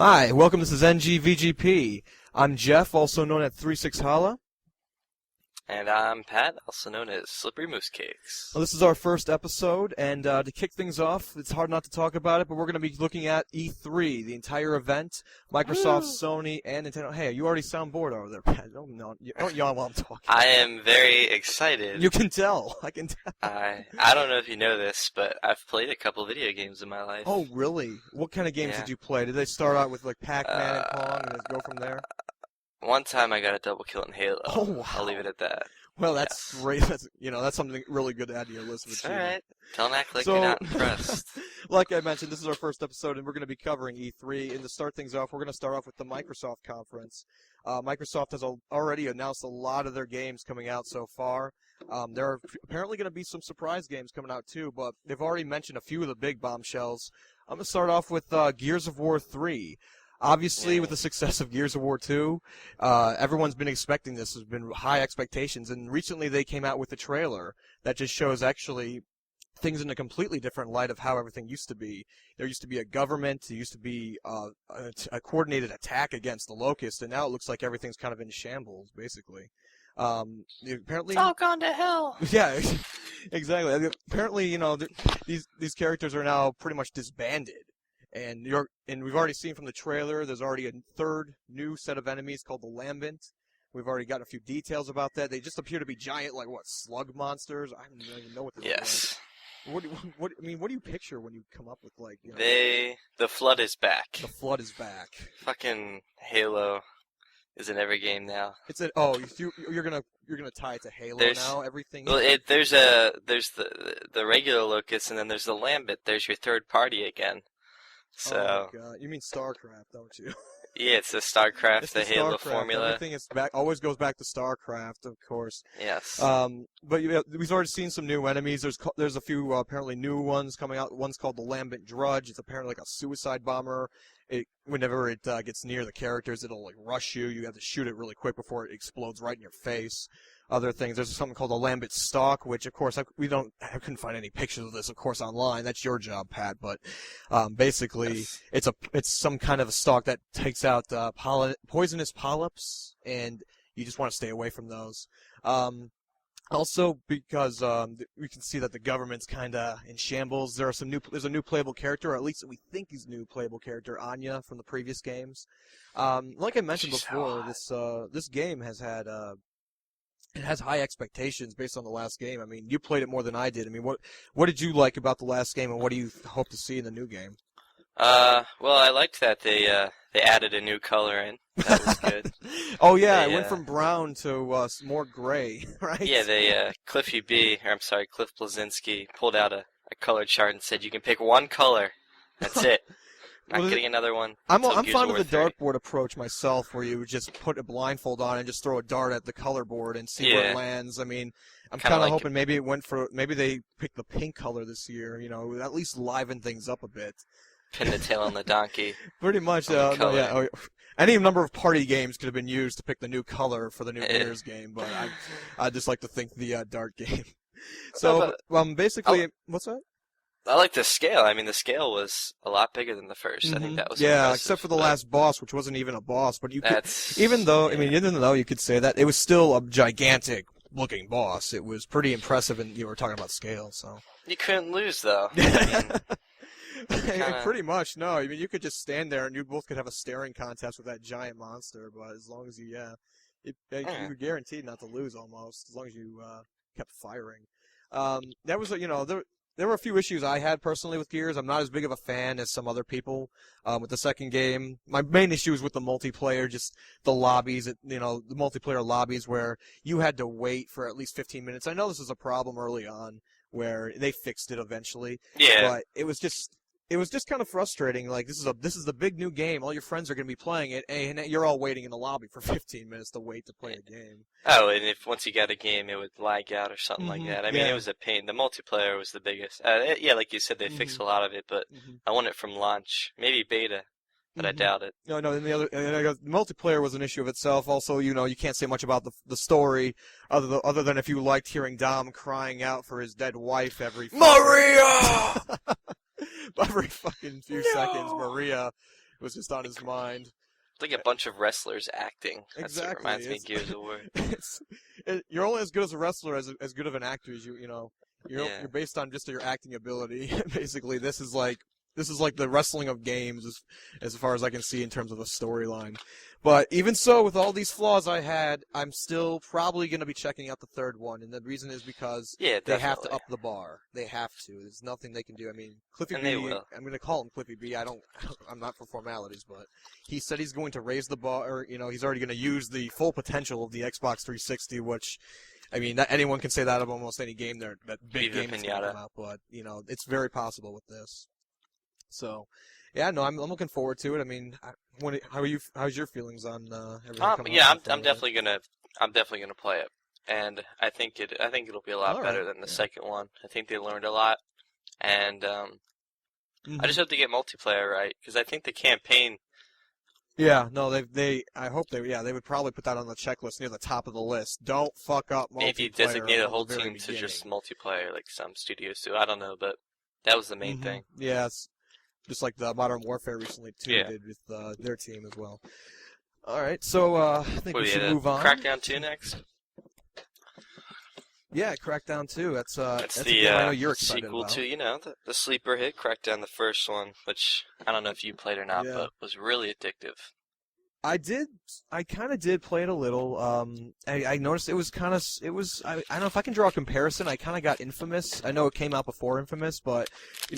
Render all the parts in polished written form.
Hi, welcome. This is NGVGP. I'm Jeff, also known as 36 Holla. And I'm Pat, also known as SlipperyMoocseCakes. Well, this is our first episode, and to kick things off, it's hard not to talk about it, but we're going to be looking at E3, the entire event, Microsoft, Sony, and Nintendo. Hey, you already sound bored over there, Pat. Don't yawn while I'm talking. I am very excited. You can tell. I can tell. I don't know if you know this, but I've played a couple video games in my life. Oh, really? What kind of games did you play? Did they start out with like Pac-Man and Pong, and then go from there? One time I got a double kill in Halo. Oh, wow. I'll leave it at that. Well, that's great. That's something really good to add to your list of It's achievements. alright. Don't act like you're not impressed. Like I mentioned, this is our first episode, and we're going to be covering E3. And to start things off, we're going to start off with the Microsoft conference. Microsoft has already announced a lot of their games coming out so far. There are apparently going to be some surprise games coming out too, but they've already mentioned a few of the big bombshells. I'm going to start off with Gears of War 3. Obviously, with the success of Gears of War 2, everyone's been expecting this. There's been high expectations, and recently they came out with a trailer that just shows actually things in a completely different light of how everything used to be. There used to be a government, there used to be a coordinated attack against the Locust, and now it looks like everything's kind of in shambles, basically. Apparently, It's all gone to hell. Yeah, exactly. Apparently, these characters are now pretty much disbanded. And we've already seen from the trailer, there's already a third new set of enemies called the Lambent. We've already got a few details about that. They just appear to be giant, like slug monsters. I don't even know what they're Yes. like. What do you picture when you come up with The Flood is back. The Flood is back. Fucking Halo is in every game now. You're gonna tie it to Halo now. Everything. Well, there's the regular Locust, and then there's the Lambent. There's your third party again. So, oh my God. You mean StarCraft, don't you? Yeah, it's the StarCraft, it's the Halo formula. Everything is back. Always goes back to StarCraft, of course. Yes. But we've already seen some new enemies. There's a few apparently new ones coming out. One's called the Lambent Drudge. It's apparently like a suicide bomber. Whenever it gets near the characters, it'll like rush you. You have to shoot it really quick before it explodes right in your face. Other things. There's something called a Lambent Stalk, which, of course, I couldn't find any pictures of this, of course, online. That's your job, Pat. But basically, it's some kind of a stalk that takes out poisonous polyps, and you just want to stay away from those. Also, because we can see that the government's kind of in shambles. There's a new playable character, or at least we think he's a new playable character, Anya from the previous games. Like I mentioned before, this game has had. It has high expectations based on the last game. I mean, you played it more than I did. I mean, what did you like about the last game, and what do you hope to see in the new game? Well, I liked that they added a new color in. That was good. Oh yeah, it went from brown to more gray, right? Yeah, Cliff Bleszinski pulled out a color chart and said you can pick one color. That's it. Not getting another one. I'm fond of the dartboard approach myself, where you just put a blindfold on and just throw a dart at the color board and see where it lands. I mean, I'm kind of hoping maybe they picked the pink color this year. At least liven things up a bit. Pin the tail on the donkey. Pretty much. Any number of party games could have been used to pick the new color for the new Gears game, but I just like to think the dart game. So, basically, what's that? I like the scale. I mean, the scale was a lot bigger than the first. I think that was impressive, except for the last boss, which wasn't even a boss. But even though you could say that, it was still a gigantic looking boss. It was pretty impressive, and you were talking about scale, so you couldn't lose though. Pretty much, no. I mean, you could just stand there, and you both could have a staring contest with that giant monster. But as long as you were guaranteed not to lose almost, as long as you kept firing. That was There were a few issues I had personally with Gears. I'm not as big of a fan as some other people with the second game. My main issue was with the multiplayer, just the lobbies, the multiplayer lobbies where you had to wait for at least 15 minutes. I know this was a problem early on where they fixed it eventually. Yeah. But it was just kind of frustrating. Like, this is the big new game. All your friends are going to be playing it, and you're all waiting in the lobby for 15 minutes to wait to play a game. Oh, and if once you got a game, it would lag out or something like that. I mean, it was a pain. The multiplayer was the biggest. Like you said, they fixed a lot of it, but I want it from launch. Maybe beta, but I doubt it. No. And the multiplayer was an issue of itself. Also, you can't say much about the story, other than if you liked hearing Dom crying out for his dead wife every Maria. Every fucking few seconds, Maria was just on his mind. It's like a bunch of wrestlers acting. That's Exactly. what reminds me of Gears of War. You're only as good as a wrestler as good of an actor as you know. You're based on just your acting ability. Basically, this is like the wrestling of games as far as I can see in terms of a storyline. But even so, with all these flaws I had, I'm still probably going to be checking out the third one, and the reason is because they have to up the bar. They have to. There's nothing they can do. I mean, Cliffy B, I'm going to call him Cliffy B. I'm not for formalities, but he said he's going to raise the bar, or, he's already going to use the full potential of the Xbox 360, which, I mean, anyone can say that of almost any game that big game is going to come out, but, it's very possible with this. So, yeah, no, I'm looking forward to it. I mean, how's your feelings on everything? I'm definitely gonna play it, and I think it'll be a lot better than the second one. I think they learned a lot, and I just hope to get multiplayer right, because I think the campaign. Yeah, no, I hope they would probably put that on the checklist near the top of the list. Don't fuck up multiplayer. Maybe designate a whole team to just multiplayer, like some studios do. I don't know, but that was the main thing. Yes. Just like the Modern Warfare recently, too, did with their team as well. All right, so I think we should move on. Crackdown 2 next? Yeah, Crackdown 2. That's the game I know you're excited sequel about. to, the sleeper hit, Crackdown the first one, which I don't know if you played or not, but was really addictive. I kind of did play it a little. I noticed it was, I don't know if I can draw a comparison. I kind of got Infamous. I know it came out before Infamous, but,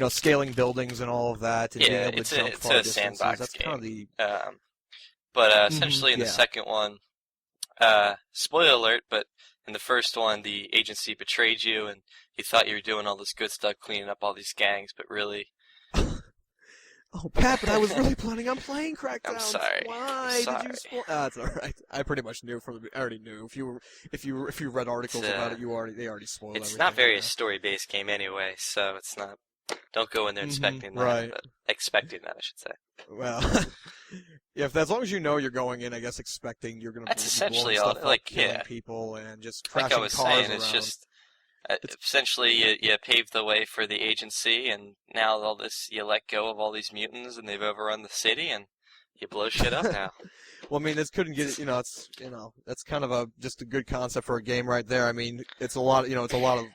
scaling buildings and all of that. And being able to jump far it's a sandbox that's game. Kind of the... But essentially in the second one, spoiler alert, but in the first one, the agency betrayed you, and you thought you were doing all this good stuff, cleaning up all these gangs, but really... Oh, Pat, but I was really planning on playing Crackdown. I'm sorry. Why did you spoil? It's all right. I pretty much knew I already knew. If you read articles about it, they already spoiled everything. It's not very a story-based game anyway, so it's not. Don't go in there expecting that. But expecting that, I should say. Well, as long as you know you're going in, I guess expecting you're going to. That's essentially all. Killing people and just crashing like I was cars saying, around. It's just. Essentially, you paved the way for the agency, and now you let go of all these mutants, and they've overrun the city, and you blow shit up now. Well, I mean, this couldn't get that's kind of just a good concept for a game right there. I mean, it's a lot of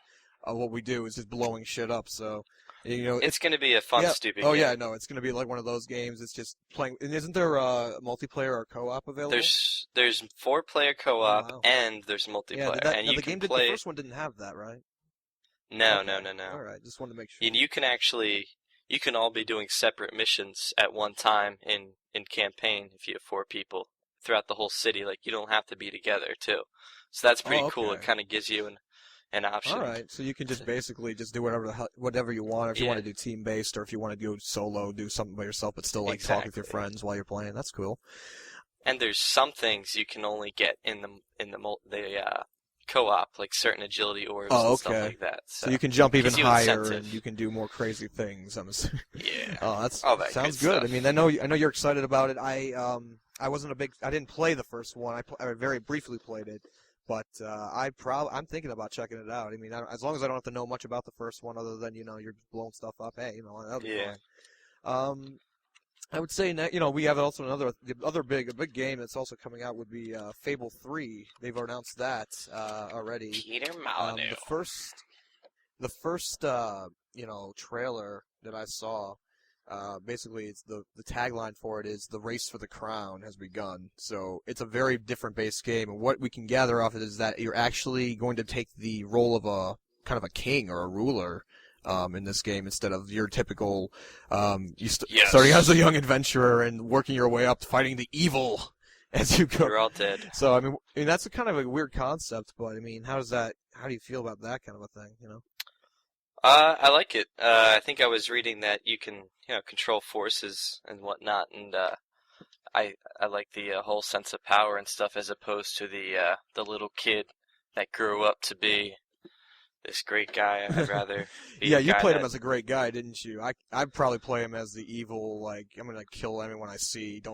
what we do is just blowing shit up. So, it's going to be a fun, stupid. Oh game. yeah, no, it's going to be like one of those games. It's just playing. And isn't there multiplayer or co-op available? There's 4-player co-op and there's multiplayer, and you can play. The first one didn't have that, right? No. All right, just wanted to make sure. And you can all be doing separate missions at one time in campaign if you have 4 people throughout the whole city. Like, you don't have to be together too. So that's pretty cool. It kind of gives you an option. All right, so you can just basically just do whatever you want. If you want to do team-based, or if you want to do solo, do something by yourself, but still talk with your friends while you're playing. That's cool. And there's some things you can only get in the co-op, like certain agility orbs and stuff like that. So you can jump even higher, and you can do more crazy things. I'm assuming. Yeah. That sounds good. I mean, I know you're excited about it. I didn't play the first one. I very briefly played it. But I'm thinking about checking it out. I mean, as long as I don't have to know much about the first one, other than you're blowing stuff up. Hey, that'll be fine. I would say we have also a big game that's also coming out would be Fable 3. They've announced that already. Peter Molyneux. The first trailer that I saw. Basically, it's the tagline for it is "The race for the crown has begun." So it's a very different base game, and what we can gather off it is that you're actually going to take the role of a kind of a king or a ruler in this game instead of your typical starting as a young adventurer and working your way up, fighting the evil as you go. You're all dead. So I mean that's a kind of a weird concept, but I mean, how do you feel about that kind of a thing? I like it. I think I was reading that you can, control forces and whatnot, and I like the whole sense of power and stuff, as opposed to the little kid that grew up to be this great guy. I'd rather be you played him as a great guy, didn't you? I'd probably play him as the evil, like, I'm gonna kill anyone I see. Don't